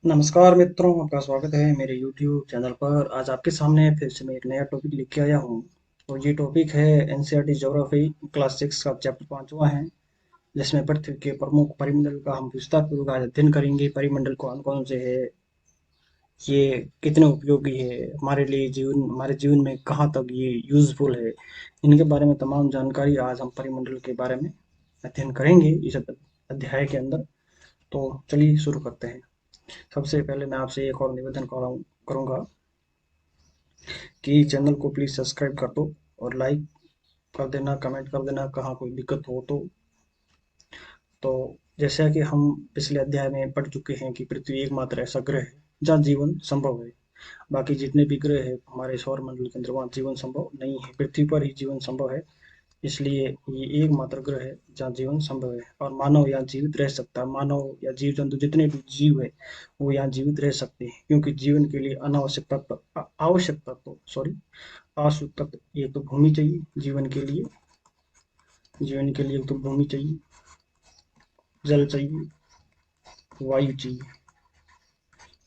नमस्कार मित्रों, आपका स्वागत है मेरे YouTube चैनल पर। आज आपके सामने फिर से मैं एक नया टॉपिक लेके आया हूँ। और ये टॉपिक है एनसीईआरटी ज्योग्राफी क्लास 6 का चैप्टर 5वां है, जिसमें पृथ्वी के प्रमुख परिमंडल का हम विस्तारपूर्वक आज अध्ययन करेंगे। परिमंडल कौन कौन से है, ये कितने उपयोगी है हमारे लिए, जीवन हमारे जीवन में कहाँ तक ये यूजफुल है, इनके बारे में तमाम जानकारी आज हम परिमंडल के बारे में अध्ययन करेंगे इस अध्याय के अंदर। तो चलिए शुरू करते हैं। सबसे पहले मैं आपसे एक और निवेदन करूंगा कि चैनल को प्लीज़ सब्सक्राइब कर दो और लाइक कर देना, कमेंट कर देना कहाँ कोई दिक्कत हो तो जैसा कि हम पिछले अध्याय में पढ़ चुके हैं कि पृथ्वी एकमात्र ऐसा ग्रह है जहाँ जीवन संभव है। बाकी जितने भी ग्रह है हमारे सौर मंडल के अंदर, वहाँ जीवन संभव नहीं है, पृथ्वी पर ही जीवन संभव है। इसलिए ये एकमात्र ग्रह है जहाँ जीवन संभव है और मानव यहाँ जीवित रह सकता है। मानव या जीव जंतु जितने भी जीव है वो यहाँ जीवित रह सकते हैं, क्योंकि जीवन के लिए अनावश्यक तत्व आवश्यक तत्व सॉरी आवश्यक तत्व एक तो भूमि चाहिए। जीवन के लिए एक तो भूमि चाहिए, जल चाहिए, वायु चाहिए।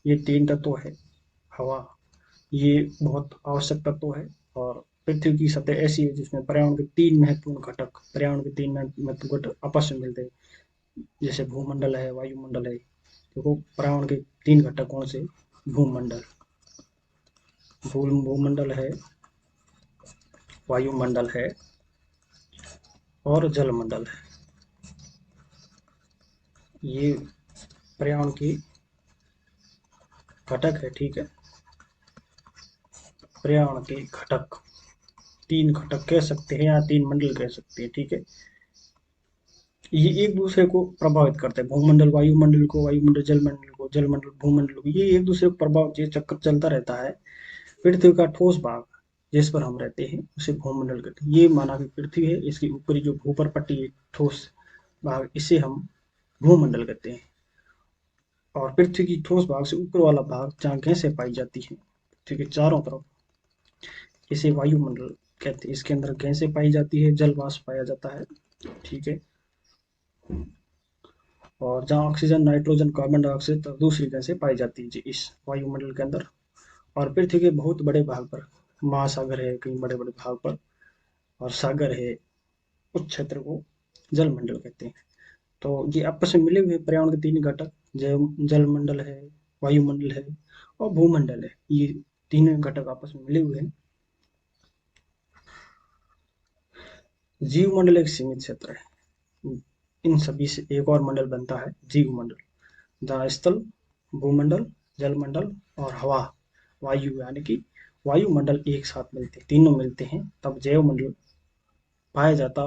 ये तीन तत्व है। हवा, ये बहुत आवश्यक तत्व है। और पृथ्वी की सतह ऐसी है जिसमें पर्यावरण के तीन महत्वपूर्ण घटक आपस में मिलते हैं। जैसे भूमंडल है, वायुमंडल है। देखो, पर्यावरण के तीन घटक कौन से? भूमंडल, भूमंडल है, वायुमंडल है और जलमंडल है। ये पर्यावरण के घटक है, ठीक है। पर्यावरण के घटक, तीन घटक कह सकते हैं या तीन मंडल कह सकते हैं, ठीक है। ये एक दूसरे को प्रभावित करते हैं। भूमंडल वायुमंडल को, वायुमंडल जलमंडल को, जलमंडल भूमंडल को। ये एक दूसरे को प्रभाव, ये चक्कर चलता रहता है। पृथ्वी का ठोस भाग जिस पर हम रहते हैं उसे भूमंडल कहते हैं। ये माना कि पृथ्वी है, इसकी ऊपरी जो भूपर पट्टी है, ठोस भाग, इसे हम भूमंडल कहते हैं। और पृथ्वी की ठोस भाग से ऊपर वाला भाग जहाँ गैसें पाई जाती हैं पृथ्वी के चारों तरफ, इसे वायुमंडल कहते हैं। इसके अंदर गैसें पाई जाती है, जल वाष्प पाया जाता है, ठीक है। और जहाँ ऑक्सीजन, नाइट्रोजन, कार्बन डाइऑक्साइड तथा दूसरी गैसें पाई जाती है जी इस वायुमंडल के अंदर। और पृथ्वी के बहुत बड़े भाग पर महासागर है, कई बड़े बड़े भाग पर, और सागर है। उस क्षेत्र को जलमंडल कहते हैं। तो ये आपस में मिले हुए पर्यावरण के तीन घटक, जलमंडल है, वायुमंडल है और भूमंडल है। ये तीन घटक आपस में मिले हुए हैं। जीवमंडल एक सीमित क्षेत्र है। इन सभी से एक और मंडल बनता है, जीवमंडल, जहाँ स्थल, भूमंडल, जलमंडल और हवा, वायु यानी कि वायुमंडल एक साथ मिलते हैं, तीनों मिलते हैं तब जैवमंडल पाया जाता।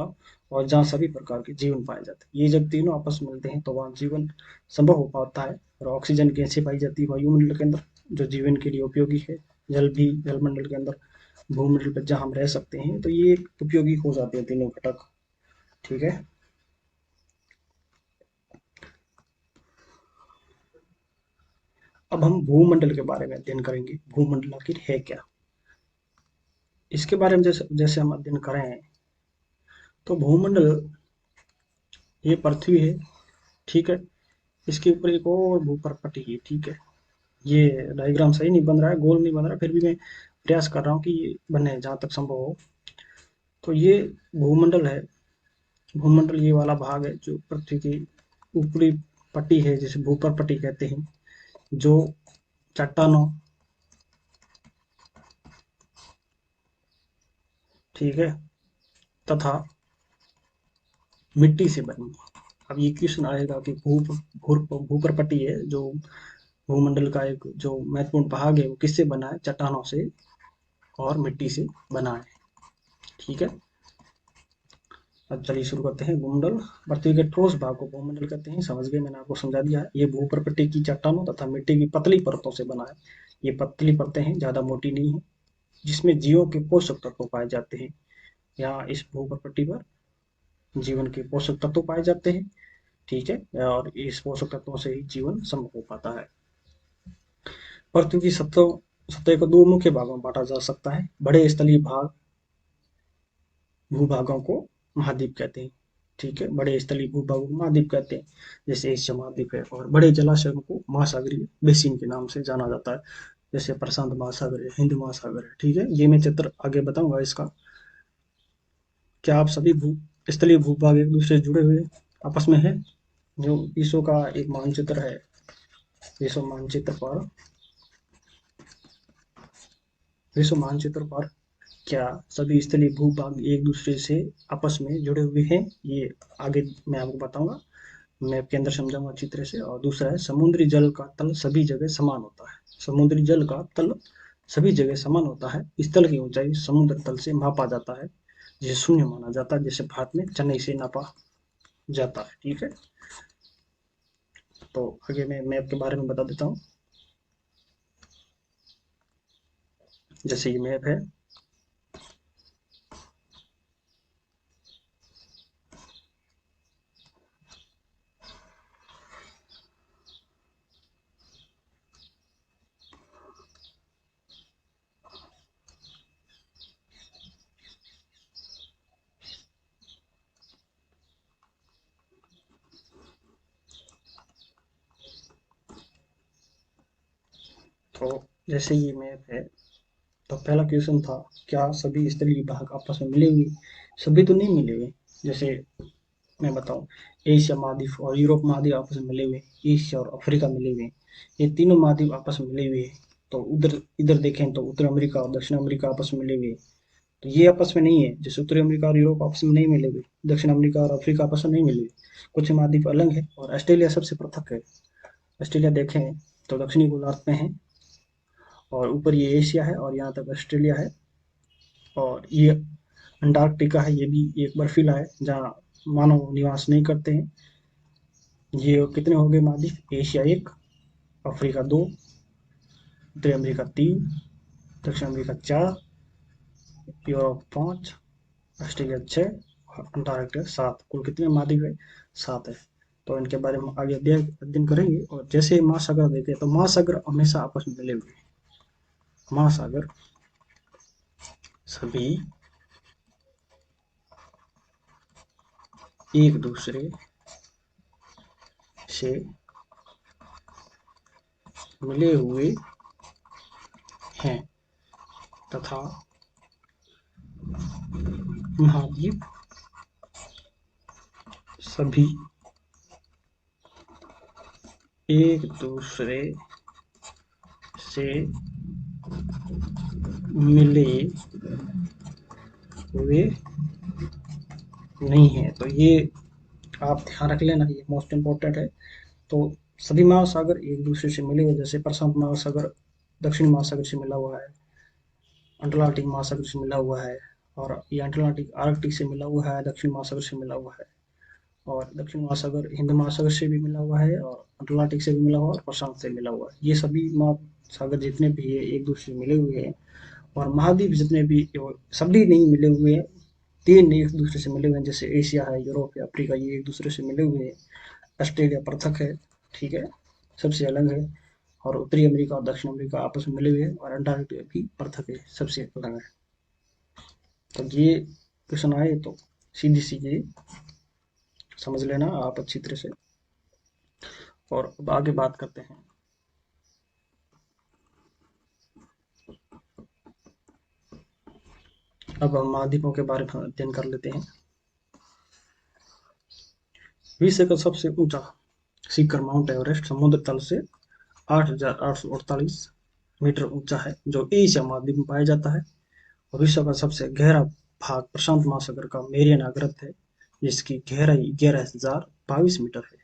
और जहाँ सभी प्रकार के जीवन पाए जाते हैं। ये जब तीनों आपस में मिलते हैं तो वहाँ जीवन संभव हो पाता है। और ऑक्सीजन गैसें पाई जाती है वायुमंडल के अंदर, जो जीवन के लिए उपयोगी है। जल भी जलमंडल के अंदर, भूमंडल पर जहाँ हम रह सकते हैं, तो ये उपयोगी हो जाते हैं तीनों घटक, ठीक है। अब हम भूमंडल के बारे में अध्ययन करेंगे। भूमंडल आखिर है क्या, इसके बारे में जैसे जैसे हम अध्ययन करें तो भूमंडल ये पृथ्वी है, ठीक है। इसके ऊपर एक और भूपर्पट्टी है, ठीक है। ये डायग्राम सही नहीं बन रहा है, गोल नहीं बन रहा है, फिर भी मैं प्रयास कर रहा हूँ कि ये बने जहाँ तक संभव हो। तो ये भूमंडल है। भूमंडल ये वाला भाग है जो पृथ्वी की ऊपरी पट्टी है, जिसे भूपर पट्टी कहते हैं, जो चट्टानों, ठीक है, तथा मिट्टी से बनी है। अब ये क्वेश्चन आएगा कि भूपर पट्टी है जो भूमंडल का एक जो महत्वपूर्ण भाग है, वो किससे बना है? चट्टानों से और मिट्टी से बना है, ठीक है। अब चलिए शुरू करते हैं। भूमंडल, पृथ्वी के ठोस भाग को भूमंडल कहते हैं, समझ गए, मैंने आपको समझा दिया है। ये भूप्रपट्टी की चट्टानों तथा मिट्टी की पतली परतों से बना है। ये पतली परतें हैं, ज्यादा मोटी नहीं है, जिसमें जीवों के पोषक तत्व पाए जाते हैं। यहाँ इस भूप्रपट्टी पर जीवन के पोषक तत्व पाए जाते हैं, ठीक है। और इस पोषक तत्वों से ही जीवन संभव हो पाता है। पृथ्वी की सतह को दो मुख्य भागों में बांटा जा सकता है। बड़े स्थलीय भाग, भूभागों को महाद्वीप कहते हैं। ठीक है। बड़े स्थलीय भूभागों को महाद्वीप कहते हैं, जैसे एशिया महाद्वीप है। और बड़े जलाशयों को महासागरीय बेसिन के नाम से जाना जाता है, जैसे प्रशांत महासागर है, हिंद महासागर है। ठीक है, ये मैं चित्र आगे बताऊंगा इसका। क्या आप सभी भू स्थलीय भूभाग एक दूसरे से जुड़े हुए आपस में है? जो विश्व का एक मानचित्र है, विश्व मानचित्र पर विश्व मानचित्र पर क्या सभी स्थलीय भूभाग एक दूसरे से आपस में जुड़े हुए हैं? ये आगे मैं आपको बताऊंगा, मैप के अंदर समझाऊंगा चित्र से। और दूसरा है, समुद्री जल का तल सभी जगह समान होता है। समुद्री जल का तल सभी जगह समान होता है। इस तल की ऊंचाई समुद्र तल से मापा जाता है, जिसे शून्य माना जाता है, जैसे भारत में चेन्नई से नापा जाता है। ठीक है, तो आगे मैं मैप के बारे में बता देता हूँ। जैसे ये मैप है, तो जैसे ये मैप है, तो पहला क्वेश्चन था, क्या सभी स्थलीय भाग आपस में मिले हुए? सभी तो नहीं मिले हुए। जैसे मैं बताऊं, एशिया महाद्वीप और यूरोप महाद्वीप आपस में मिले हुए, एशिया और अफ्रीका मिले हुए, ये तीनों महाद्वीप आपस में मिले हुए हैं। तो उधर इधर देखें तो उत्तर अमेरिका और दक्षिण अमेरिका आपस में मिले हुए, तो ये आपस में नहीं है। जैसे उत्तरी अमेरिका और यूरोप आपस में नहीं मिले हुए, दक्षिण अमेरिका और अफ्रीका आपस में नहीं मिले हुए, कुछ महाद्वीप अलग है। और ऑस्ट्रेलिया सबसे पृथक है। ऑस्ट्रेलिया देखें तो दक्षिणी गोलार्ध में है, और ऊपर ये एशिया है और यहाँ तक ऑस्ट्रेलिया है। और ये अंटार्कटिका है, ये भी एक बर्फीला है जहाँ मानव निवास नहीं करते हैं। ये कितने हो गए महाद्वीप? एशिया एक, अफ्रीका दो, उत्तरी अमेरिका तीन, दक्षिण अमेरिका चार, यूरोप पाँच, ऑस्ट्रेलिया छः और अंटार्कटिका सात। कुल कितने महाद्वीप है? सात है। तो इनके बारे में आगे अध्ययन करेंगे। और जैसे महासागर देखे तो महासागर हमेशा आपस में मिले हुए हैं। महासागर सभी एक दूसरे से मिले हुए हैं तथा महाद्वीप सभी एक दूसरे से मिले हुए नहीं है। तो ये आप ध्यान रख लेना, ये मोस्ट इम्पोर्टेंट है। तो सभी महासागर एक दूसरे से मिले हुए, जैसे प्रशांत महासागर दक्षिण महासागर से मिला हुआ है, अटलांटिक महासागर से मिला हुआ है, और ये अटलांटिक आर्कटिक से मिला हुआ है, दक्षिण महासागर से मिला हुआ है। और दक्षिण महासागर हिंद महासागर से भी मिला हुआ है, और अटलांटिक से भी मिला हुआ है, और प्रशांत से मिला हुआ है। ये सभी महासागर जितने भी है एक दूसरे से मिले हुए हैं। और महाद्वीप जितने भी सभी नहीं मिले हुए हैं, तीन एक दूसरे से मिले हुए हैं, जैसे एशिया है, यूरोप है, अफ्रीका, ये एक दूसरे से मिले हुए हैं। ऑस्ट्रेलिया पृथक है, ठीक है, सबसे अलग है। और उत्तरी अमेरिका और दक्षिण अमेरिका आपस में मिले हुए हैं, और अंटार्कटिका भी पृथक है, सबसे अलग है। तो ये क्वेश्चन आए तो सीधी सीधी समझ लेना आप अच्छी तरह से। और अब आगे बात करते हैं। अब हम महाद्वीपों के बारे में अध्ययन कर लेते हैं। विश्व का सबसे ऊंचा शिखर माउंट एवरेस्ट समुद्र तल से 8,848 मीटर ऊंचा है, जो एशिया महाद्वीप में पाया जाता है। और विश्व का सबसे गहरा भाग प्रशांत महासागर का मेरियाना ग्रंथ है, जिसकी गहराई 11,022 मीटर है।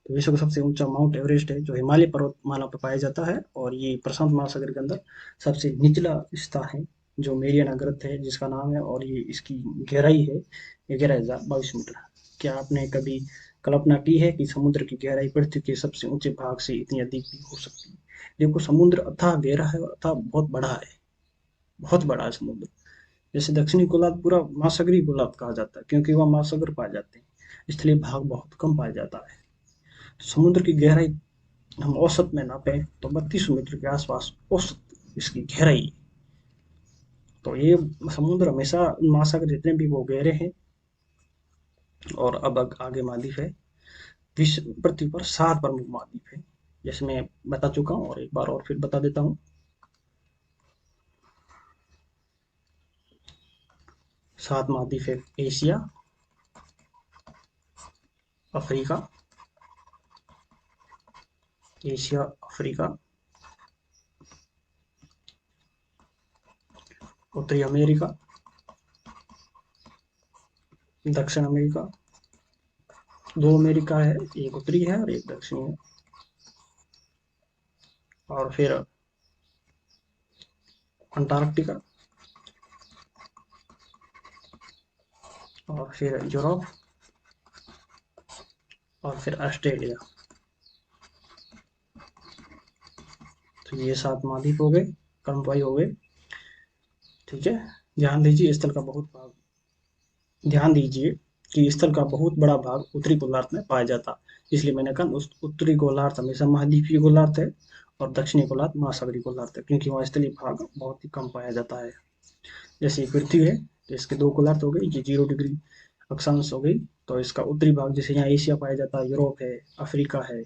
तो विश्व का सबसे ऊंचा माउंट एवरेस्ट है, जो हिमालय पर्वतमाला पर पाया जाता है, और ये प्रशांत महासागर के अंदर सबसे निचला स्थान है, जो मेरियाना ग्रंथ है जिसका नाम है। और ये इसकी गहराई है 11,022 मीटर। क्या आपने कभी कल्पना की है कि समुद्र की गहराई पृथ्वी के सबसे ऊंचे भाग से इतनी अधिक भी हो सकती है? देखो, समुद्र अथाह गहरा है और अथाह बहुत बड़ा है, बहुत बड़ा है समुद्र। जैसे दक्षिणी गोलार्ध पूरा महासागरीय गोलार्ध कहा जाता है, क्योंकि वह महासागर पाए जाते हैं, इसलिए भाग बहुत कम पाया जाता है। समुद्र की गहराई हम औसत में नापें तो 32 मीटर के आसपास औसत इसकी गहराई। तो ये समुद्र हमेशा महासागर जितने भी वो गहरे हैं, और अब आगे महाद्वीप है। विश्व पृथ्वी पर 7 प्रमुख महाद्वीप है, जैसे मैं बता चुका हूँ और एक बार और फिर बता देता हूँ। 7 महाद्वीप है। एशिया, अफ्रीका, एशिया, अफ्रीका, उत्तरी अमेरिका, दक्षिण अमेरिका। 2 अमेरिका है, एक उत्तरी है और एक दक्षिणी है। और फिर अंटार्कटिका, और फिर यूरोप, और फिर ऑस्ट्रेलिया। तो ये 7 महाद्वीप हो गए, क्रमवार हो गए। ठीक है। ध्यान दीजिए, स्थल का बहुत भाग ध्यान दीजिए कि स्थल का बहुत बड़ा भाग उत्तरी गोलार्ध में पाया जाता है। इसलिए मैंने कहा उस उत्तरी गोलार्ध हमेशा महाद्वीपीय गोलार्ध है और दक्षिणी गोलार्ध महासागरीय गोलार्ध है, क्योंकि वहाँ स्थलीय भाग बहुत ही कम पाया जाता है। जैसे पृथ्वी है तो इसके 2 गोलार्ध हो गए, ये 0 डिग्री अक्षांश हो गई। तो इसका उत्तरी भाग जैसे यहाँ एशिया पाया जाता है, यूरोप है, अफ्रीका है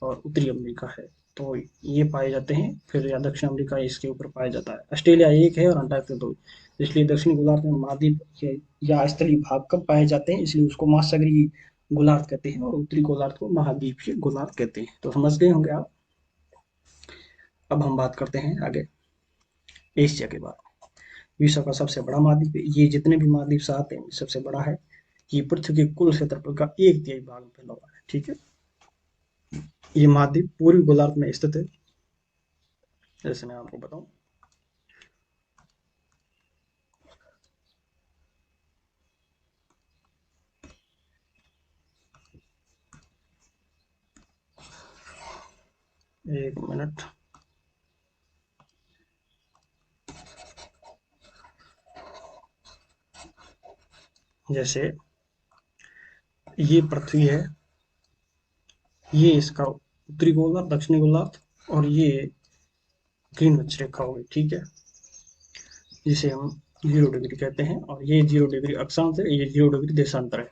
और उत्तरी अमेरिका है, तो ये पाए जाते हैं। फिर या दक्षिण अमेरिका इसके ऊपर पाया जाता है। ऑस्ट्रेलिया एक है और अंटार्कटिका 2। इसलिए दक्षिणी गोलार्ध में महाद्वीप या स्थलीय भाग कम पाए जाते हैं, इसलिए उसको महासागरीय गोलार्ध कहते हैं और उत्तरी गोलार्ध को महाद्वीपीय गोलार्ध कहते हैं। तो समझ गए होंगे आप। अब हम बात करते हैं आगे एशिया के बाद। विश्व का सबसे बड़ा महाद्वीप, ये जितने भी महाद्वीप से आते हैं सबसे बड़ा है। ये पृथ्वी के कुल क्षेत्रफल का 1/3 भाग फैला हुआ है। ठीक है। ये महाद्वीप पूर्वी गोलार्ध में स्थित है, जैसे मैं आपको बताऊं। एक मिनट। जैसे ये पृथ्वी है, ये इसका उत्तरी गोलार्ध, दक्षिणी गोलार्ध, और ये ग्रीनविच रेखा होगी। ठीक है। जिसे हम 0 डिग्री कहते हैं, और ये 0 डिग्री अक्षांश है, ये 0 डिग्री देशांतर है।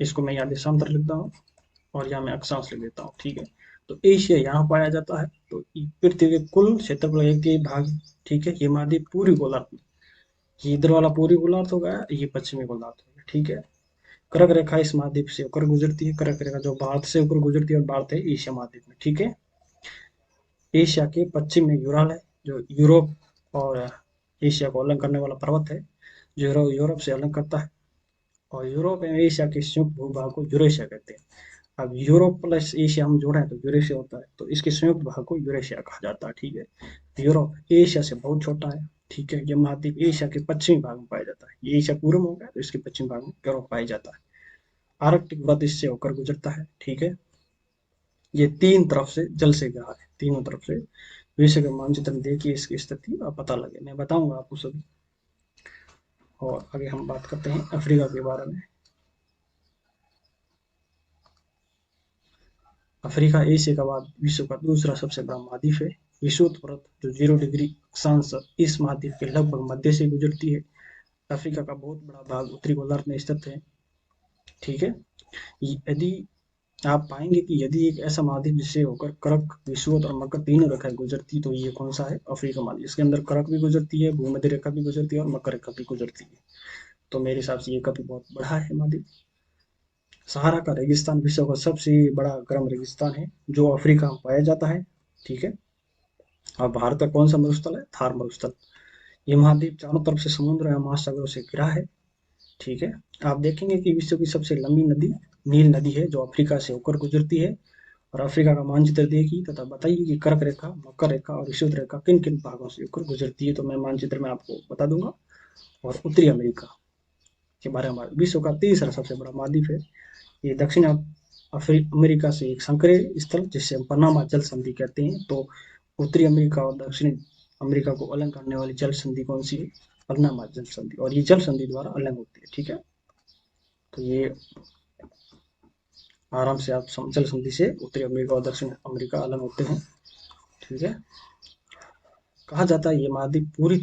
इसको मैं यहाँ देशांतर लिखता हूँ और यहाँ मैं अक्षांश लिख देता हूँ। ठीक है। तो एशिया यहाँ पाया जाता है। तो पृथ्वी के कुल क्षेत्रफल के भाग। ठीक है। ये महाद्वीप पूरी गोलार्ध में, ये इधर वाला पूरी गोलार्ध हो गया, ये पश्चिमी गोलार्ध हो गया। ठीक है। कर्क रेखा इस महाद्वीप से होकर गुजरती है। कर्क रेखा जो भारत से होकर गुजरती है और भारत है एशिया महाद्वीप में। ठीक है। एशिया के पश्चिम में यूराल है, जो यूरोप और एशिया को अलग करने वाला पर्वत है, जो यूरोप से अलग करता है। और यूरोप एवं एशिया के संयुक्त भूभाग को यूरेशिया कहते हैं। अब यूरोप प्लस एशिया हम जोड़े तो यूरेशिया होता है, तो इसके संयुक्त भाग को यूरेशिया कहा जाता है। ठीक है। यूरोप एशिया से बहुत छोटा है। ठीक है। ये महाद्वीप एशिया के पश्चिमी भाग में पाया जाता है। ये एशिया पूर्व में होगा तो इसके पश्चिमी भाग में यूरोप पाया जाता है। आर्कटिक वृत्त इससे होकर गुजरता है। ठीक है। ये 3 तरफ से जल से घिरा है, तीनों तरफ से। विश्व के मानचित्र में देखिए इसकी स्थिति और पता लगे, मैं बताऊंगा आपको सभी। और आगे हम बात करते हैं अफ्रीका के बारे में। अफ्रीका एशिया के बाद विश्व का दूसरा सबसे बड़ा महाद्वीप है। विषुवत जो 0 डिग्री अक्षांश इस महाद्वीप के लगभग मध्य से गुजरती है। अफ्रीका का बहुत बड़ा भाग उत्तरी गोलार्ध में स्थित है। ठीक है। यदि आप पाएंगे कि यदि एक ऐसा महाद्वीप जिससे होकर कर्क, विषुवत और मकर तीनों रेखाएं गुजरती, तो ये कौन सा है? अफ्रीका महाद्वीप। इसके अंदर कर्क भी गुजरती है, भूमध्य रेखा भी गुजरती है और मकर रेखा भी गुजरती है। तो मेरे हिसाब से ये काफी बहुत बड़ा है महाद्वीप। सहारा का रेगिस्तान विश्व का सबसे बड़ा गर्म रेगिस्तान है, जो अफ्रीका में पाया जाता है। ठीक है। और भारत का कौन सा मरुस्थल है? थार मरुस्थल। ये महाद्वीप चारों तरफ से समुद्र या महासागरों से घिरा है। ठीक है। आप देखेंगे कि विश्व की सबसे लंबी नदी नील नदी है, जो अफ्रीका से होकर गुजरती है। और अफ्रीका का मानचित्र देखिए तथा बताइए कि कर्क रेखा, मकर रेखा और विषुवत रेखा किन किन भागों से होकर गुजरती है, तो मैं मानचित्र में आपको बता दूंगा। और उत्तरी अमेरिका के बारे में, विश्व का तीसरा सबसे बड़ा महाद्वीप है। ये दक्षिण अमेरिका से एक संकरे स्थल, जिसे हम पनामा जल संधि कहते हैं। तो उत्तरी अमेरिका और दक्षिण अमेरिका को अलग करने वाली जल संधि कौन सी है? पनामा जल संधि। और ये जल संधि द्वारा अलग होती है। ठीक है। तो ये आराम से आप जल संधि से उत्तरी अमेरिका और दक्षिण अमेरिका अलग होते हैं। ठीक है। कहा जाता है ये महाद्वीप पूरी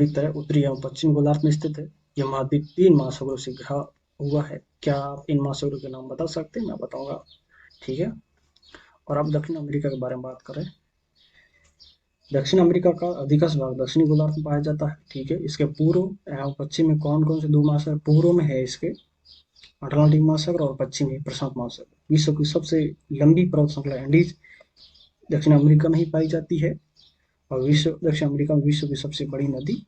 तरह उत्तरी एवं पश्चिम गोलार्ध में स्थित है। यह महाद्वीप 3 महासागरों से घिरा हुआ है। क्या आप इन महासागरों के नाम बता सकते हैं? मैं बताऊंगा। ठीक है। और अब दक्षिण अमेरिका के बारे में बात करें। दक्षिण अमेरिका का अधिकांश भाग दक्षिणी गोलार्ध में पाया जाता है। ठीक है। इसके पूर्व एवं पश्चिम में कौन कौन से दो महासागर? पूर्व में है इसके अटलांटिक महासागर और पश्चिम में प्रशांत महासागर। विश्व की सबसे लंबी पर्वत श्रृंखला एंडीज दक्षिण अमेरिका में ही पाई जाती है। और दक्षिण अमेरिका में विश्व की सबसे बड़ी नदी,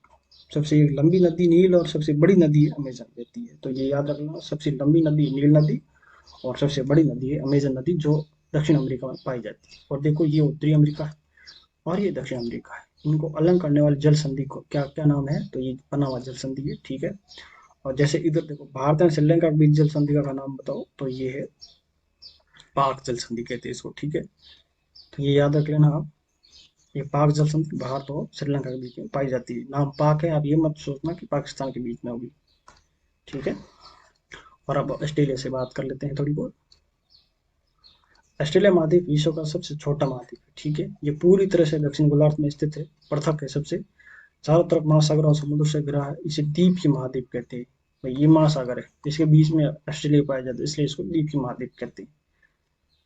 सबसे लंबी नदी नील और सबसे बड़ी नदी अमेजन बहती है। तो ये याद रखना, सबसे लंबी नदी नील नदी और सबसे बड़ी नदी है अमेजन नदी, जो दक्षिण अमेरिका में पाई जाती है। और देखो, ये उत्तरी अमेरिका है और ये दक्षिण अमेरिका है। इनको अलग करने वाले जल संधि को क्या क्या नाम है? तो ये पनामा जल संधि है। ठीक है। और जैसे इधर देखो, भारत एंड श्रीलंका के बीच जल संधि का नाम बताओ, तो ये है पाक जल संधि कहते हैं इसको। ठीक है। तो ये याद रख लेना आप। ये पाक जल संधि भारत और श्रीलंका के बीच में पाई जाती है। नाम पाक है, आप ये मत सोचना कि पाकिस्तान के बीच में होगी। ठीक है। और अब ऑस्ट्रेलिया से बात कर लेते हैं थोड़ी बहुत। ऑस्ट्रेलिया महाद्वीप विश्व का सबसे छोटा महाद्वीप है। ठीक है। ये पूरी तरह से दक्षिण गोलार्ध में स्थित है, पृथक है सबसे, चारों तरफ महासागर और समुद्र से घिरा है। इसे द्वीपीय महाद्वीप कहते हैं। भाई ये महासागर है, इसके बीच में ऑस्ट्रेलिया पाया जाता है, इसलिए इसको द्वीपीय महाद्वीप कहते हैं।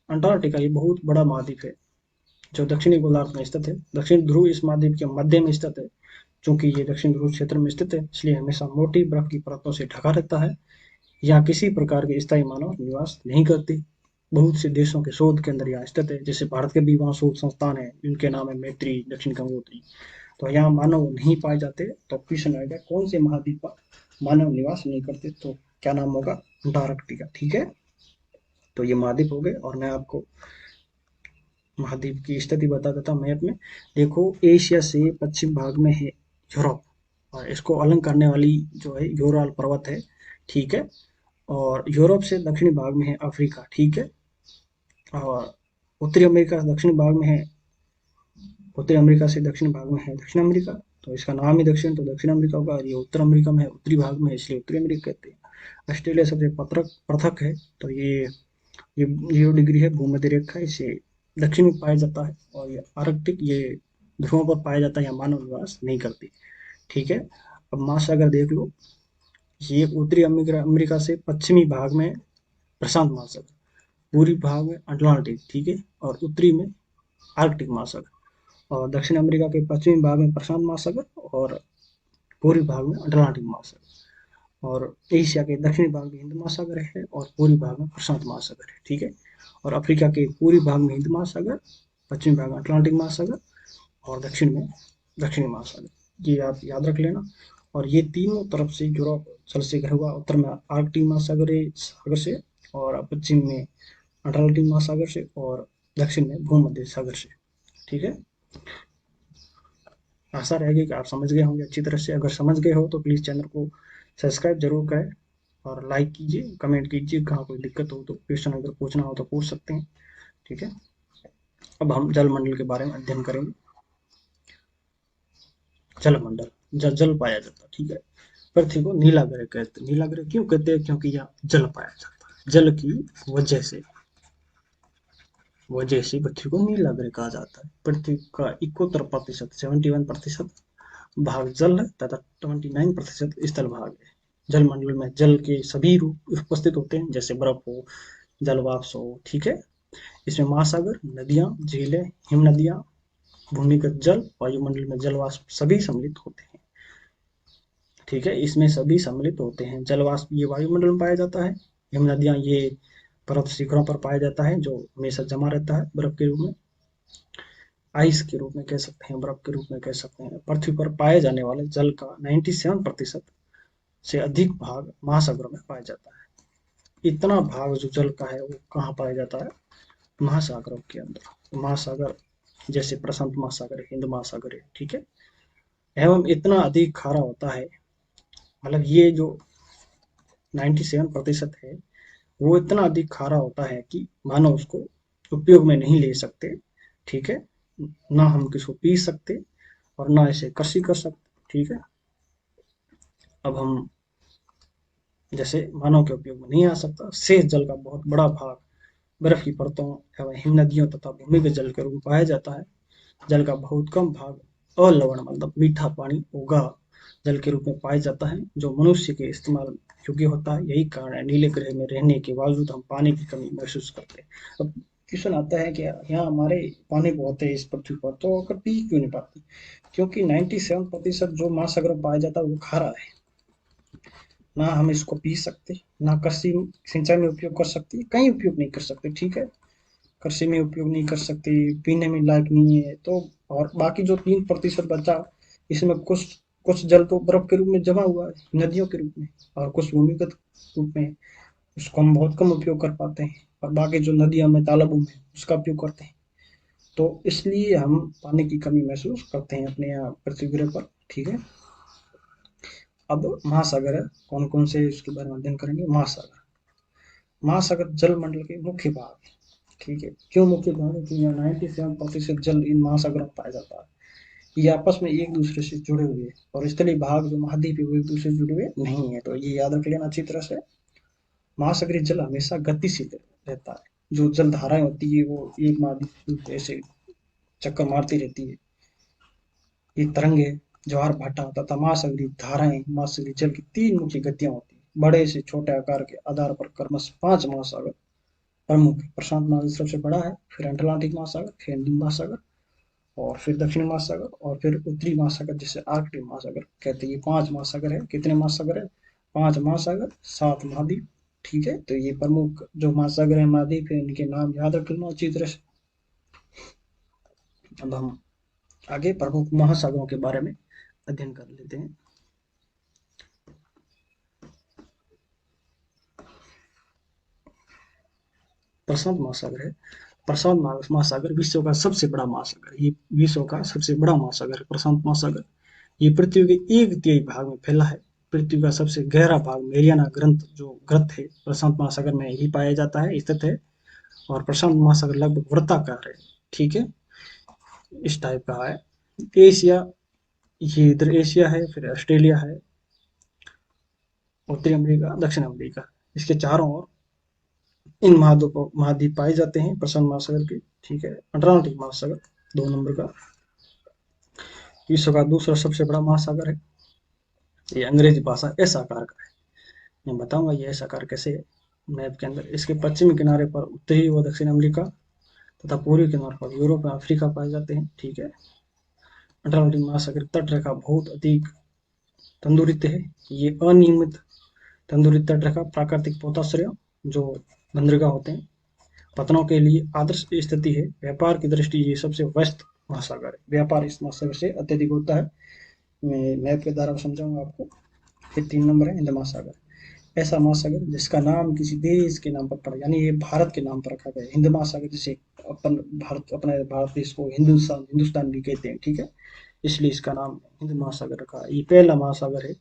अंटार्कटिका ये बहुत बड़ा महाद्वीप है जो दक्षिणी गोलार्ध में स्थित है। दक्षिण ध्रुव इस महाद्वीप के मध्य में स्थित है। चूंकि ये दक्षिण ध्रुव क्षेत्र में स्थित है, इसलिए हमेशा मोटी बर्फ की परतों से ढका रहता है। यहाँ किसी प्रकार के स्थायी मानव निवास नहीं करते। बहुत से देशों के शोध केंद्र यहाँ स्थित है, जैसे भारत के भी वहाँ शोध संस्थान है, इनके नाम है मैत्री, दक्षिण गंगोत्री। तो यहाँ मानव नहीं पाए जाते। तो क्वेश्चन आएगा, कौन से महाद्वीप पर मानव निवास नहीं करते? तो क्या नाम होगा? अंटार्कटिका। ठीक है। तो ये महाद्वीप हो गए। और मैं आपको महाद्वीप की स्थिति बता देता हूँ मैप में। देखो, एशिया से पश्चिम भाग में है यूरोप, और इसको अलग करने वाली जो है यूराल पर्वत है। ठीक है। और यूरोप से दक्षिणी भाग में है अफ्रीका। ठीक है। और उत्तरी अमेरिका से दक्षिण भाग में है, उत्तरी अमेरिका से दक्षिण भाग में है दक्षिण अमेरिका। तो इसका नाम ही दक्षिण, तो दक्षिण अमेरिका होगा। और ये उत्तर अमेरिका में है, उत्तरी भाग में है, इसलिए उत्तरी अमेरिका कहते हैं। ऑस्ट्रेलिया सबसे पत्रक पृथक है। तो ये 0 डिग्री है भूमध्य रेखा, इसे दक्षिण में पाया जाता है। और ये आर्कटिक, ये ध्रुवों पर पाया जाता है, यहाँ मानव निवास नहीं करती। ठीक है। अब महासागर देख लो। ये उत्तरी अमेरिका अमेरिका से पश्चिमी भाग में प्रशांत महासागर, पूर्वी भाग में अटलांटिक। ठीक है। और उत्तरी में आर्कटिक महासागर। और दक्षिण अमेरिका के पश्चिमी भाग में प्रशांत महासागर और पूर्वी भाग में अटलांटिक महासागर। और एशिया के दक्षिणी भाग में हिंद महासागर है और पूर्वी भाग में प्रशांत महासागर है। ठीक है। और अफ्रीका के पूर्वी भाग में हिंद महासागर, पश्चिमी भाग में अटलांटिक महासागर और दक्षिण में दक्षिणी महासागर। ये आप याद रख लेना। और ये तीनों तरफ से यूरोप जल से घिरा हुआ, उत्तर में आर्कटिक महासागर सागर से, और पश्चिम में अटलांटिक महासागर से, और दक्षिण में भूमध्य सागर से। ठीक है। आशा रहेगी कि आप समझ गए होंगे अच्छी तरह से। अगर समझ गए हो तो प्लीज़ चैनल को सब्सक्राइब जरूर करें और लाइक कीजिए, कमेंट कीजिए। कहाँ कोई दिक्कत हो तो क्वेश्चन अगर पूछना हो तो पूछ सकते हैं। ठीक है। अब हम जलमंडल के बारे में अध्ययन करेंगे। जलमंडल, जल पाया जाता है। ठीक है। पृथ्वी को नीला ग्रह कहते हैं। नीला ग्रह क्यों कहते हैं? क्योंकि यहाँ जल पाया जाता है। जल की वजह से पृथ्वी को नीला ग्रह कहा जाता है। पृथ्वी का 71%, 71% भाग जल है तथा 29% स्थल भाग है। जलमंडल में जल के सभी रूप उपस्थित होते हैं, जैसे बर्फ हो, जलवाष्प हो। ठीक है। इसमें महासागर, नदियां, झीलें, हिम नदियां, भूमिगत जल, वायुमंडल में जलवाष्प सभी सम्मिलित होते हैं। ठीक है। इसमें सभी सम्मिलित होते हैं। जलवाष्प ये वायुमंडल में पाया जाता है। हिम नदियां ये पर्वत शिखरों पर पाया जाता है, जो हमेशा जमा रहता है बर्फ के रूप में, आइस के रूप में कह सकते हैं, बर्फ के रूप में कह सकते हैं। पृथ्वी पर पाए जाने वाले जल का 97% से अधिक भाग महासागरों में पाया जाता है। इतना भाग जो जल का है वो कहाँ पाया जाता है? महासागरों के अंदर। महासागर जैसे प्रशांत महासागर है, हिंद महासागर है। ठीक है। एवं इतना अधिक खारा होता है, मतलब ये जो 97% है वो इतना अधिक खारा होता है कि मानो उसको उपयोग में नहीं ले सकते। ठीक है। ना हम किसको पी सकते और ना इसे कृषि कर सकते। ठीक है। अब हम जैसे मानव के उपयोग में नहीं आ सकता। शेष जल का बहुत बड़ा भाग बर्फ की परतों एवं हिम नदियों तथा भूमिगत जल के रूप में पाया जाता है। जल का बहुत कम भाग अलवण मतलब मीठा पानी होगा, जल के रूप में पाया जाता है, जो मनुष्य के इस्तेमाल योग्य होता है। यही कारण है नीले ग्रह में रहने के बावजूद हम पानी की कमी महसूस करते हैं। अब क्वेश्चन आता है कि यहाँ हमारे पानी बहुत है इस पृथ्वी पर, तो अगर पी क्यों नहीं पाते? क्योंकि 97% जो महासागर में पाया जाता है वो खारा है। ना हम इसको पी सकते, ना कृषि सिंचाई में उपयोग कर सकते, कहीं उपयोग नहीं कर सकते, ठीक है। कृषि में उपयोग नहीं कर सकते, पीने में लायक नहीं है। तो और बाकी जो 3% बचा, इसमें कुछ कुछ जल तो बर्फ के रूप में जमा हुआ है नदियों के रूप में, और कुछ भूमिगत रूप में, उसको हम बहुत कम उपयोग कर पाते हैं। और बाकी जो नदियों में तालाबों में उसका उपयोग करते हैं। तो इसलिए हम पानी की कमी महसूस करते हैं अपने यहाँ पृथ्वी ग्रह पर, ठीक है। अब महासागर है, कौन कौन से इसके बारे में अध्ययन करेंगे। महासागर, महासागर जल मंडल के मुख्य भाग है, ठीक है। क्यों मुख्य भाग है? क्योंकि 97% जल इन महासागरों में पाया जाता है। ये आपस में एक दूसरे से जुड़े हुए हैं, और स्थलीय भाग जो महाद्वीप है वो एक दूसरे से जुड़े हुए नहीं है। तो ये याद रख लेना अच्छी तरह से। महासागरीय जल हमेशा गतिशील रहता है। जो जल धाराएं होती है वो एक महाद्वीप ऐसे चक्कर मारती रहती है। ये तरंगे, ज्वार भाटा तथा महासागरीय धाराएं, महासागरीय जल की 3 मुख्य गतियां होती है। बड़े से छोटे आकार के आधार पर क्रमशः 5 महासागर प्रमुख है। प्रशांत महासागर सबसे बड़ा है, फिर अटलांटिक महासागर, फिर हिंदी महासागर, और फिर दक्षिणी महासागर, और फिर उत्तरी महासागर जिसे आर्कटिक महासागर कहते हैं। ये 5 महासागर है। कितने महासागर है? 5 महासागर, 7 महाद्वीप, ठीक है। तो ये प्रमुख जो महासागर है, महाद्वीप है, इनके नाम याद रख लेना अच्छी तरह से। अब हम आगे प्रमुख महासागरों के बारे में अध्ययन कर लेते हैं। प्रशांत महासागर है। प्रशांत महासागर विश्व का सबसे बड़ा महासागर, ये विश्व का सबसे बड़ा महासागर है प्रशांत महासागर। ये पृथ्वी के 1/3 भाग में फैला है। पृथ्वी का सबसे गहरा भाग मेरियाना ग्रंथ जो ग्रंथ है प्रशांत महासागर में ही पाया जाता है, स्थित है। और प्रशांत महासागर लगभग वृत्ताकार है, ठीक है, इस टाइप का है। एशिया, ये इधर एशिया है, फिर ऑस्ट्रेलिया है, उत्तरी अमेरिका, दक्षिण अमेरिका, इसके चारों ओर इन महाद्वीप पाए जाते हैं प्रशांत महासागर के, ठीक है। अटलांटिक महासागर 2 नंबर का विश्व का दूसरा सबसे बड़ा महासागर है। ये अंग्रेजी भाषा एस आकार का है। मैं बताऊंगा ये एस आकार कैसे है मैप के अंदर। इसके पश्चिमी किनारे पर उत्तरी व दक्षिण अमेरिका तथा पूर्वी किनारे पर यूरोप और अफ्रीका पाए जाते हैं, ठीक है। अटलांटिक महासागर तट रेखा बहुत अधिक तंदुरित है। ये अनियमित तंदुरित तट रेखा प्राकृतिक पोताश्रय जो बंदरगाह होते हैं पतनों के लिए आदर्श स्थिति है। व्यापार की दृष्टि ये सबसे व्यस्त महासागर है। व्यापार इस महासागर से अत्यधिक होता है। मैं मैप के द्वारा समझाऊंगा आपको। फिर 3 नंबर है हिंद महासागर। ऐसा महासागर जिसका नाम किसी देश के नाम पर पड़ा, यानी ये भारत के नाम पर रखा गया है। हिंद महासागर, जिसे अपन भारत, अपने भारत देश को हिंदुस्तान हिंदुस्तान भी कहते हैं, ठीक है। इसलिए इसका नाम हिंद महासागर रखा है। ये पहला महासागर है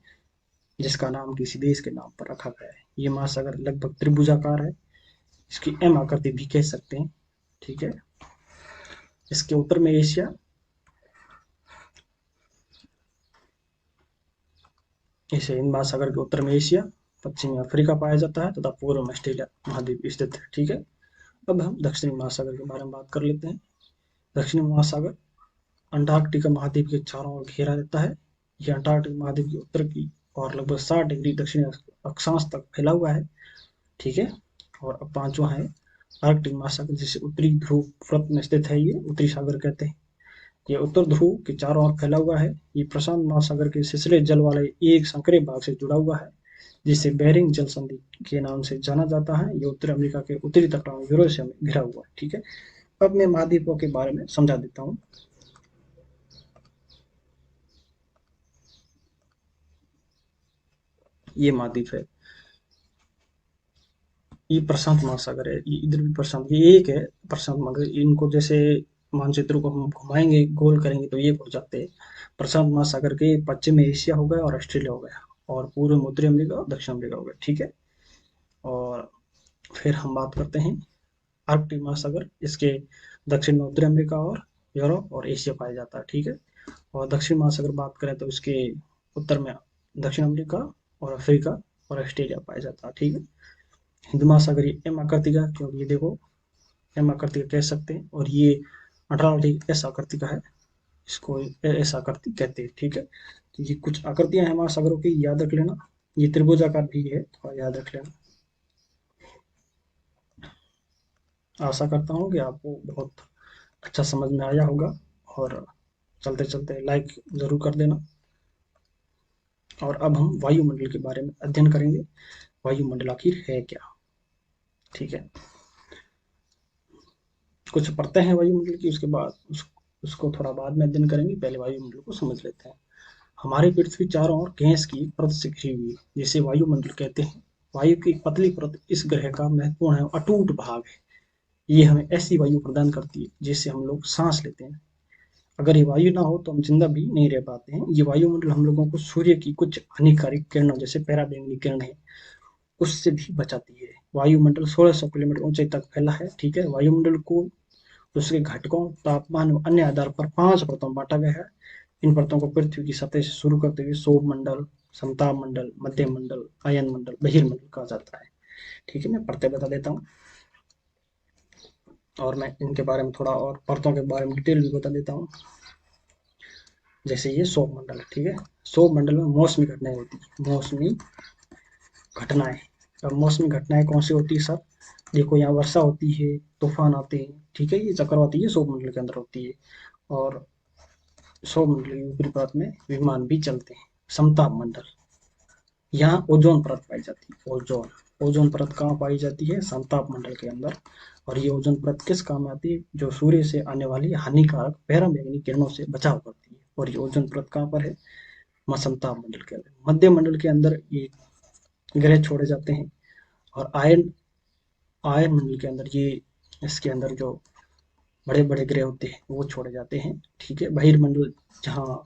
जिसका नाम किसी देश के नाम पर रखा गया है। ये महासागर लगभग त्रिभुजाकार है। इसकी एम आकृति भी कह सकते हैं, ठीक है। इसके उत्तर में एशिया, इसे हिंद महासागर के उत्तर में एशिया, पश्चिमी अफ्रीका पाया जाता है तथा पूर्व में ऑस्ट्रेलिया महाद्वीप स्थित है, ठीक है। अब हम दक्षिणी महासागर के बारे में बात कर लेते हैं। दक्षिणी महासागर अंटार्कटिका महाद्वीप के चारों ओर घेरा रहता है। यह अंटार्कटिक महाद्वीप के उत्तर की और लगभग 60 डिग्री दक्षिणी अक्षांश तक फैला हुआ है, ठीक है। और अब पांचवा है आर्कटिक महासागर, जिसे उत्तरी ध्रुव वृत्त में स्थित है। ये उत्तरी सागर कहते हैं। ये उत्तर ध्रुव के चारों ओर फैला हुआ है। ये प्रशांत महासागर के सिसले जल वाले एक संकरे भाग से जुड़ा हुआ है, जिसे बेरिंग जल संधि के नाम से जाना जाता है। ये उत्तर अमेरिका के उत्तरी तटों यूरोसिया में घिरा हुआ है, ठीक है। अब मैं महाद्वीपों के बारे में समझा देता हूँ। ये महाद्वीप है, ये प्रशांत महासागर है। ये इधर भी प्रशांत, ये एक है प्रशांत महासागर। इनको जैसे मानचित्र को हम घुमाएंगे, गोल करेंगे तो ये हो जाते हैं। प्रशांत महासागर के पश्चिम में एशिया हो गया और ऑस्ट्रेलिया हो गया, और पूर्व में उत्तरी अमेरिका और दक्षिण अमेरिका हो गया, ठीक है। और फिर हम बात करते हैं आर्कटिक महासागर। इसके दक्षिण में उत्तरी अमेरिका और यूरोप और एशिया पाया जाता है, ठीक है। और दक्षिण महासागर बात करें तो इसके उत्तर में दक्षिण अमेरिका और अफ्रीका और ऑस्ट्रेलिया पाया जाता है, ठीक है। हिंद महासागर ये एम आकृति का, क्योंकि ये देखो एम आकृति का कह सकते हैं, और ये अटलांटिक एस आकृति का है। इसको ऐसा आकृति कहते हैं। ठीक है, तो ये कुछ आकृतियां हैं महासागरों की, याद रख लेना। ये त्रिभुजाकार भी है, थोड़ा याद रख लेना। आशा करता हूँ कि आपको बहुत अच्छा समझ में आया होगा, और चलते चलते लाइक जरूर कर देना। और अब हम वायुमंडल के बारे में अध्ययन करेंगे। वायुमंडल आखिर है क्या? ठीक है, कुछ परतें हैं वायुमंडल की, उसके बाद उसको थोड़ा बाद में अध्ययन करेंगे, पहले वायुमंडल को समझ लेते हैं। हमारी पृथ्वी चारों ओर गैस की एक परत से घिरी हुई है, जिसे वायुमंडल कहते हैं। वायु की एक पतली परत इस ग्रह का महत्वपूर्ण है अटूट भाग है। ये हमें ऐसी वायु प्रदान करती है जिससे हम लोग सांस लेते हैं। अगर ये वायु ना हो तो हम जिंदा भी नहीं रह पाते हैं। ये वायुमंडल हम लोगों को सूर्य की कुछ हानिकारक किरणों जैसे पराबैंगनी किरण है उससे भी बचाती है। वायुमंडल 1600 किलोमीटर ऊंचाई तक फैला है। ठीक है, वायुमंडल को उसके घटकों, तापमान व अन्य आधार पर 5 परतों में बांटा गया है। इन परतों को पृथ्वी की सतह से शुरू करते हुए सौर मंडल, समताप मंडल, मध्य मंडल, अयन मंडल, बहिर्मंडल कहा जाता है। ठीक है, मैं परतें बता देता हूँ, और मैं इनके बारे में थोड़ा और परतों के बारे में डिटेल भी बता देता हूँ। जैसे ये सौर मंडल है। ठीक है, सौर मंडल में मौसमी घटनाएं होती है। मौसमी घटनाएं, अब मौसमी घटनाएं कौन सी होती है सर? देखो, यहाँ वर्षा होती है, तूफान आते हैं। ठीक है, ये चक्रवाती है, सौर मंडल के अंदर होती है। और सौर मंडल के ऊपरी परत में विमान भी चलते हैं। समताप मंडल, यहाँ ओजोन परत पाई जाती है। ओजोन, ओजोन परत कहाँ पाई जाती है? समताप मंडल के अंदर। और ये ओजोन परत किस काम में आती है? जो सूर्य से आने वाली हानिकारक पराबैंगनी किरणों से बचाव करती है। और ये ओजोन परत कहाँ पर है? समताप मंडल के अंदर। मध्य मंडल के अंदर ये ग्रह छोड़े जाते हैं। और आयन आयन मंडल के अंदर ये, इसके अंदर जो बड़े बड़े ग्रह होते हैं वो छोड़े जाते हैं। ठीक है, बहिर्मंडल, जहाँ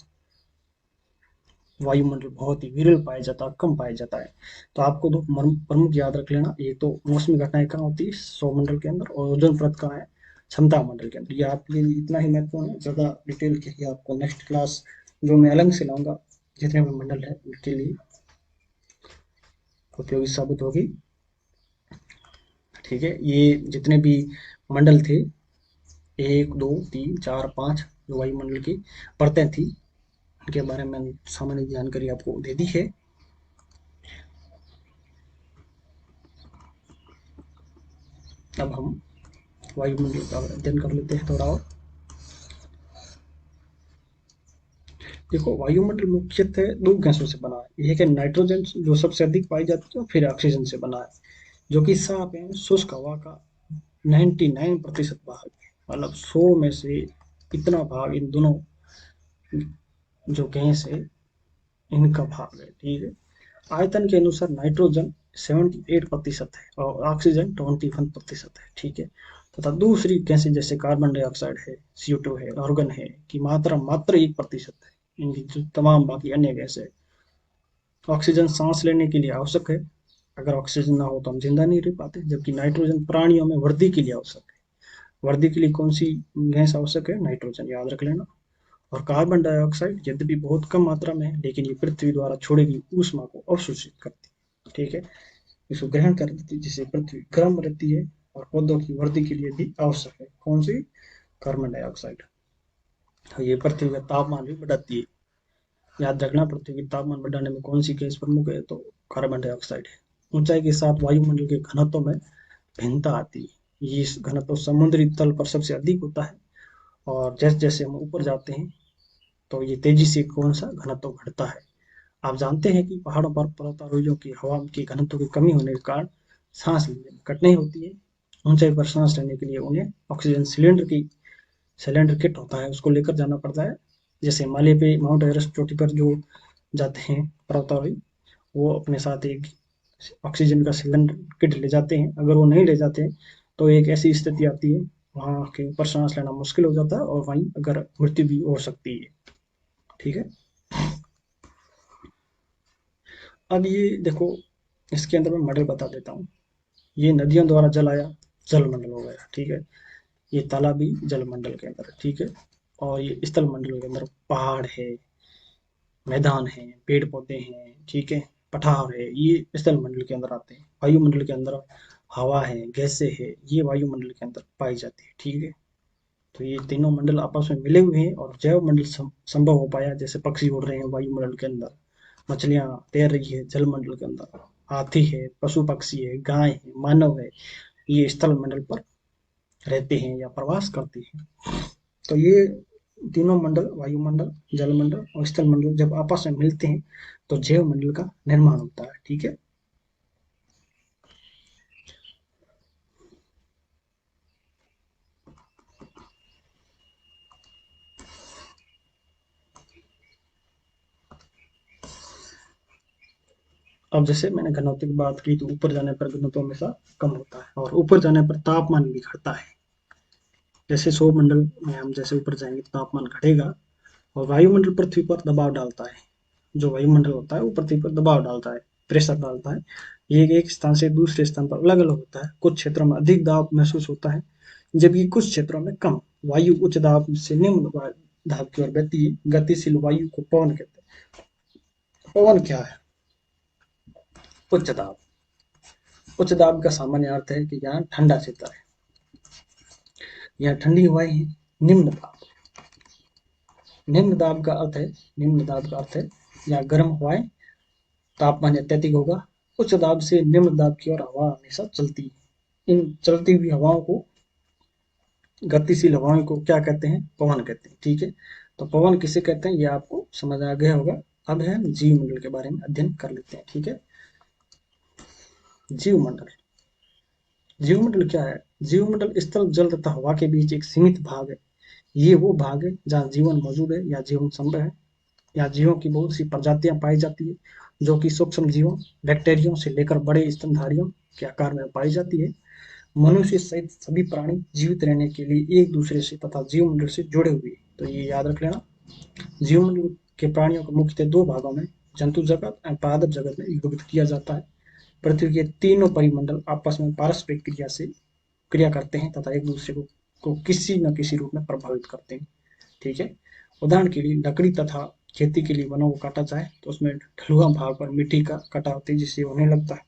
वायुमंडल बहुत ही विरल पाया जाता है, कम पाया जाता है। तो आपको दो प्रमुख याद रख लेना, एक तो मौसमी घटनाएं कहाँ होती है? सौरमंडल के अंदर। और ओजोन परत कहाँ है? क्षमता मंडल के अंदर। ये आपके लिए इतना ही महत्वपूर्ण है, ज्यादा डिटेल के लिए आपको नेक्स्ट क्लास जो मैं अलग से लाऊंगा, जितने भी मंडल है उनके लिए उपयोगी साबित होगी। ठीक है, ये जितने भी मंडल थे, 1 2 3 4 5, जो वायुमंडल की परतें थी, उनके बारे में सामान्य जानकारी आपको दे दी है। अब हम वायुमंडल का अध्ययन कर लेते हैं थोड़ा और। देखो, वायुमंडल मुख्यतः दो गैसों से बना है। एक है नाइट्रोजन, जो सबसे अधिक पाई जाती है, फिर ऑक्सीजन से बना है, जो कि साफ है शुष्क हवा का 99% भाग है। मतलब 100 में से इतना भाग इन दोनों जो गैस है इनका भाग है। ठीक है, आयतन के अनुसार नाइट्रोजन 78% है और ऑक्सीजन 21% है। ठीक है, तथा दूसरी गैसें जैसे कार्बन डाइऑक्साइड है, CO2 है, आर्गन है, की मात्रा मात्र 1% है। इनकी जो तमाम बाकी अन्य गैस है। ऑक्सीजन सांस लेने के लिए आवश्यक है। अगर ऑक्सीजन ना हो तो हम जिंदा नहीं रह पाते। जबकि नाइट्रोजन प्राणियों में वृद्धि के लिए आवश्यक है। वृद्धि के लिए कौन सी गैस आवश्यक है? नाइट्रोजन, याद रख लेना। और कार्बन डाइऑक्साइड यद्यपि बहुत कम मात्रा में है, लेकिन ये पृथ्वी द्वारा छोड़ी गई ऊष्मा को अवशोषित करती है। ठीक है, इसको ग्रहण कर देती है, जिससे पृथ्वी गर्म रहती है। और पौधों की वृद्धि के लिए भी आवश्यक है। कौन सी? Carbon dioxide. तो ये पृथ्वी का तापमान भी बढ़ाती है। याद रखना, पृथ्वी की तापमान बढ़ाने में कौन सी गैस प्रमुख है? तो कार्बन डाइऑक्साइड है। ऊंचाई के साथ वायुमंडल के घनत्व में भिन्नता आती है। ये घनत्व समुद्री तल पर सबसे अधिक होता है, और जैसे जैसे हम ऊपर जाते हैं तो ये तेजी से कौन सा घनत्व घटता है। आप जानते हैं कि पहाड़ों पर पर्वतारोहियों की हवा के घनत्व की कमी होने के कारण सांस लेने में कठिनाई होती है। ऊंचाई पर सांस लेने के लिए उन्हें ऑक्सीजन सिलेंडर किट होता है, उसको लेकर जाना पड़ता है। जैसे हिमालय पे माउंट एवरेस्ट चोटी पर जो जाते हैं पर्वतारोही, वो अपने साथ एक ऑक्सीजन का सिलेंडर किट ले जाते हैं। अगर वो नहीं ले जाते हैं तो एक ऐसी स्थिति आती है, वहाँ के ऊपर सांस लेना मुश्किल हो जाता है, और वहीं अगर मृत्यु भी हो सकती है। ठीक है, अब ये देखो, इसके अंदर मैं मॉडल बता देता हूँ। ये नदियों द्वारा जल आया, जल मंडल हो गया। ठीक है, ये तालाबी जल मंडल के अंदर है। ठीक है, और ये स्थल मंडल के अंदर पहाड़ है, मैदान है, पेड़ पौधे हैं। ठीक है, पठार है, ये स्थल मंडल के अंदर आते हैं। वायुमंडल के अंदर हवा है, गैसें है, ये वायुमंडल के अंदर पाई जाती है। ठीक है, तो ये तीनों मंडल आपस में मिले हुए हैं और जैव मंडल संभव हो पाया, जैसे पक्षी उड़ रहे हैं वायुमंडल के अंदर, मछलियां तैर रही है जलमंडल के अंदर, हाथी है, पशु पक्षी है, गाय है, मानव है, ये स्थल मंडल पर रहते हैं या प्रवास करते हैं। तो ये तीनों मंडल, वायुमंडल, जलमंडल और स्थल मंडल जब आपस में मिलते हैं तो जैव मंडल का निर्माण होता है। ठीक है। अब जैसे मैंने घनत्व की बात की, तो ऊपर जाने पर घनत्व हमेशा कम होता है और ऊपर जाने पर तापमान भी घटता है। जैसे सौर मंडल में हम जैसे ऊपर जाएंगे तापमान घटेगा और वायुमंडल पृथ्वी पर दबाव डालता है। जो वायुमंडल होता है वो पृथ्वी पर दबाव डालता है, प्रेशर डालता है। ये एक स्थान से दूसरे स्थान पर अलग अलग होता है। कुछ क्षेत्रों में अधिक दाब महसूस होता है, जबकि कुछ क्षेत्रों में कम। वायु उच्च दाब से निम्न दाब की ओर बहती है। गतिशील वायु को पवन कहते हैं। पवन क्या है? उच्च दाब। उच्च दाब का सामान्य अर्थ है कि यहाँ ठंडा क्षेत्र है, यहाँ ठंडी हवाएं हैं। निम्न दाब, निम्न दाब का अर्थ है, निम्न दाब का अर्थ है यहाँ गर्म हवाएं, तापमान अत्यधिक होगा। उच्च दाब से निम्न दाब की ओर हवा हमेशा चलती है। इन चलती हुई हवाओं को, गतिशील हवाओं को क्या कहते हैं? पवन कहते हैं। ठीक है। तो पवन किसे कहते हैं ये आपको समझ आ गया होगा। अब है जीव मंडल के बारे में अध्ययन कर लेते हैं। ठीक है। जीव मंडल, जीव मंडल क्या है? जीव मंडल स्थल, जल तथा हवा के बीच एक सीमित भाग है। ये वो भाग है जहाँ जीवन मौजूद है या जीवन संभव है। यहाँ जीवों की बहुत सी प्रजातियां पाई जाती है, जो कि सूक्ष्म जीवों, बैक्टीरिया से लेकर बड़े स्तनधारियों के आकार में पाई जाती है। मनुष्य सहित सभी प्राणी जीवित रहने के लिए एक दूसरे से तथा जीवमंडल से जुड़े हुए हैं। तो ये याद रख लेना। जीवमंडल के प्राणियों को मुख्यतः दो भागों में, जंतु जगत और पादप जगत में विभक्त किया जाता है। पृथ्वी के तीनों परिमंडल आपस में पारस्परिक क्रिया से क्रिया करते हैं तथा एक दूसरे को किसी न किसी रूप में प्रभावित करते हैं। ठीक है। उदाहरण के लिए लकड़ी तथा खेती के लिए वनों को काटा जाए तो उसमें ढलुआ भाग पर मिट्टी का कटाव तेजी से होने लगता है।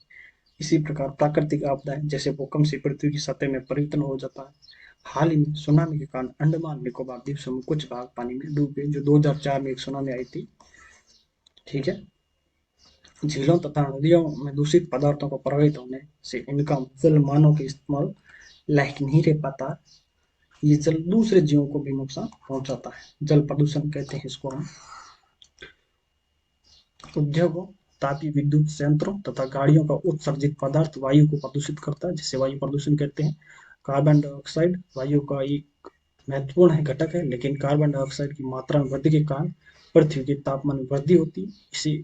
इसी प्रकार प्राकृतिक आपदाएं जैसे भूकंप से पृथ्वी की सतह में परिवर्तन हो जाता है। हाल ही में सुनामी के कारण अंडमान निकोबार द्वीप समूह कुछ भाग पानी में डूब गए, जो 2004 में एक सुनामी आई थी। ठीक है। झीलों तथा नदियों में दूषित पदार्थों को प्रवाहित होने से इनका जल मानव के इस्तेमाल लायक नहीं रह पाता। ये जल दूसरे जीवों को भी नुकसान पहुंचाता है। जल प्रदूषण कहते हैं इसको हम। उद्योगों, तापीय विद्युत संयंत्रों तथा गाड़ियों का उत्सर्जित पदार्थ वायु को प्रदूषित करता है, जिसे वायु प्रदूषण कहते हैं। कार्बन डाइऑक्साइड वायु का एक महत्वपूर्ण है घटक है, लेकिन कार्बन डाइऑक्साइड की मात्रा में वृद्धि के कारण पृथ्वी के तापमान में वृद्धि होती है। इसे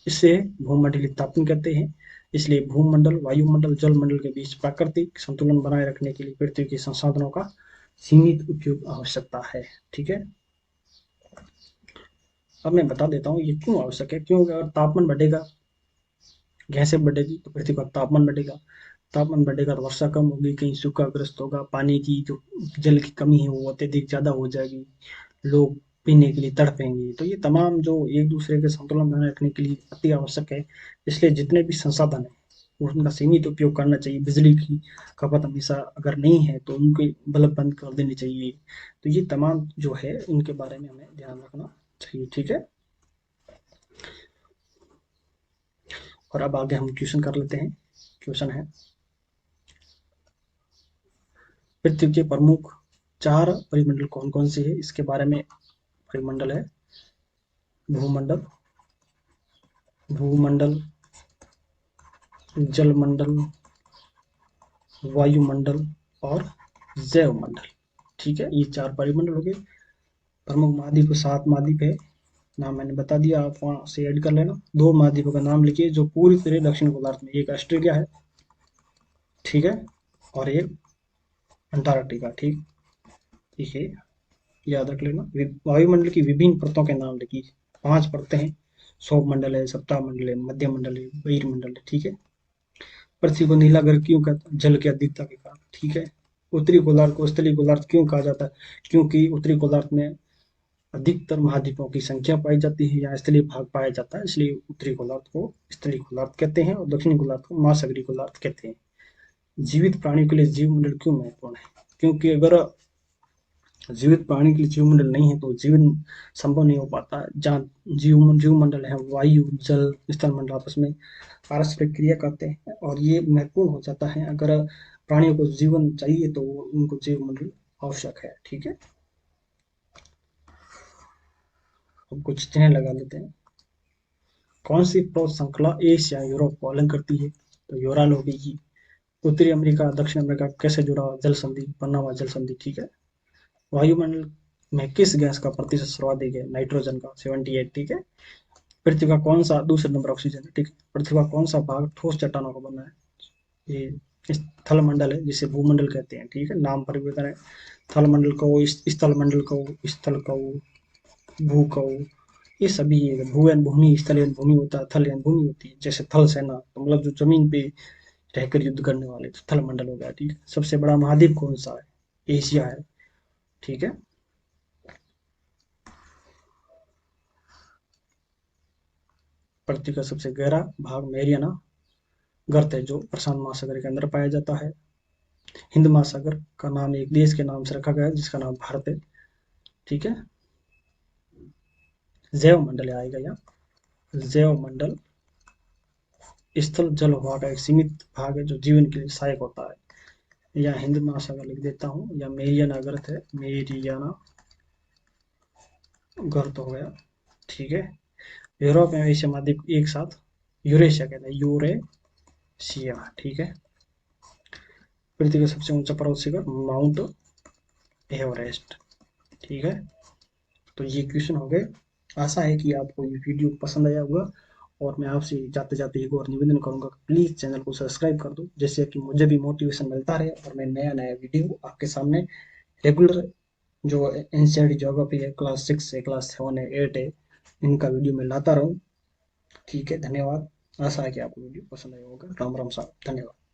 इसे भूमंडलीय तापन कहते हैं। इसलिए भूमंडल, वायुमंडल, जलमंडल के बीच प्राकृतिक संतुलन बनाए रखने के लिए पृथ्वी के संसाधनों का सीमित उपयोग आवश्यकता है। ठीक है। अब मैं बता देता हूँ ये क्यों आवश्यक है। क्योंकि अगर तापमान बढ़ेगा, गैसें बढ़ेगी तो पृथ्वी का तापमान बढ़ेगा। तापमान बढ़ेगा तो वर्षा कम होगी, कहीं सूखाग्रस्त होगा, पानी की जो जल की कमी है वो अत्यधिक ज्यादा हो जाएगी, लोग पीने के लिए तड़पेंगे। तो ये तमाम जो एक दूसरे के संतुलन बनाए रखने के लिए अति आवश्यक है। इसलिए जितने भी संसाधन है उनका सीमित उपयोग करना चाहिए। बिजली की खपत हमेशा अगर नहीं है तो उनके बल्ब बंद कर देने चाहिए। तो ये तमाम जो है उनके बारे में हमें ध्यान रखना चाहिए। ठीक है। और अब आगे हम क्वेश्चन कर लेते हैं। क्वेश्चन है, पृथ्वी के प्रमुख 4 परिमंडल कौन कौन से हैं? इसके बारे में। परिमंडल है भूमंडल, भूमंडल, जलमंडल, वायुमंडल और जैवमंडल। ठीक है। ये 4 परिमंडल हो गए। प्रमुख महाद्वीप 7 महाद्वीप है, नाम मैंने बता दिया, आप वहां से ऐड कर लेना। 2 महाद्वीपों का नाम लिखिए जो पूरी तरह दक्षिण गोलार्ध में, एक ऑस्ट्रेलिया है, ठीक है, और एक अंटार्कटिका। ठीक, ठीक है, याद रख लेना। वायुमंडल की विभिन्न परतों के नाम लिखिए। 5 परतें हैं, सौर मंडल है, सप्ताह मंडल है, मध्य मंडल है, बहिर्मंडल है। ठीक है। पृथ्वी को नीला ग्रह क्यों कहते हैं? जल की अधिकता के कारण। ठीक है। उत्तरी गोलार्ध को स्थलीय गोलार्ध क्यों कहा जाता है? क्योंकि उत्तरी गोलार्ध में अधिकतर महाद्वीपों की संख्या पाई जाती है, यहाँ स्थलीय भाग पाया जाता है, इसलिए उत्तरी गोलार्ध को स्थलीय गोलार्ध कहते हैं और दक्षिणी गोलार्ध को महासागरीय गोलार्ध कहते हैं। जीवित प्राणियों के लिए जीव मंडल क्यों महत्वपूर्ण है? क्योंकि अगर जीवित प्राणी के लिए जीवमंडल नहीं है तो जीवन संभव नहीं हो पाता। जहाँ जीवमंडल है, वायु, जल, स्थल मंडल आपस में पारस्परिक क्रिया करते हैं और ये महत्वपूर्ण हो जाता है। अगर प्राणियों को जीवन चाहिए तो उनको जीवमंडल आवश्यक है। ठीक है, अब कुछ चिन्ह लगा लेते हैं। कौन सी पर्वत श्रृंखला एशिया यूरोप को अलग करती है? तो यूराल हो गई। उत्तरी अमेरिका दक्षिण अमेरिका कैसे जुड़ा? जल संधि, पन्नामा जल संधि। ठीक है। वायुमंडल में किस गैस का प्रतिशत सर्वाधिक है? नाइट्रोजन का 78। ठीक है। पृथ्वी का कौन सा दूसरे नंबर ऑक्सीजन है? ठीक है। पृथ्वी का कौन सा भाग ठोस चट्टानों का बना है? ये स्थल मंडल है, जिसे भूमंडल कहते हैं। ठीक है, नाम परिवर्तन है। थल मंडल को स्थल मंडल को, स्थल को भू को, ये सभी भू यानी भूमि, स्थल यानी भूमि होता है, थल यानी भूमि होती है। जैसे थल सेना तो मतलब जो जमीन पे रहकर युद्ध करने वाले, तो थल मंडल हो गया। ठीक है। सबसे बड़ा महाद्वीप कौन सा है? एशिया है। ठीक है। पृथ्वी का सबसे गहरा भाग मैरियाना गर्त है, जो प्रशांत महासागर के अंदर पाया जाता है। हिंद महासागर का नाम एक देश के नाम से रखा गया है, जिसका नाम भारत है। ठीक है। जैव मंडल आएगा यहाँ। जैव मंडल स्थल जल हवा का एक सीमित भाग है जो जीवन के लिए सहायक होता है। या हिंद महासागर लिख देता हूँ, या मेरियाना गर्त है, मेरियाना गर्त हो गया। ठीक है। यूरोप में एशिया महाद्वीप एक साथ यूरेशिया कहते हैं, यूरेशिया। ठीक है। पृथ्वी का सबसे ऊंचा पर्वत शिखर माउंट एवरेस्ट। ठीक है। तो ये क्वेश्चन हो गए। आशा है कि आपको ये वीडियो पसंद आया होगा, और मैं आपसे जाते जाते एक और निवेदन करूंगा कि प्लीज़ चैनल को सब्सक्राइब कर दो, जिससे कि मुझे भी मोटिवेशन मिलता रहे और मैं नया नया वीडियो आपके सामने रेगुलर, जो एनसीईआरटी ज्योग्राफी है, क्लास 6 है, क्लास 7 है, 8 है, इनका वीडियो मैं लाता रहूँ। ठीक है, धन्यवाद। आशा है कि आपको वीडियो पसंद आया होगा। राम राम साहब, धन्यवाद।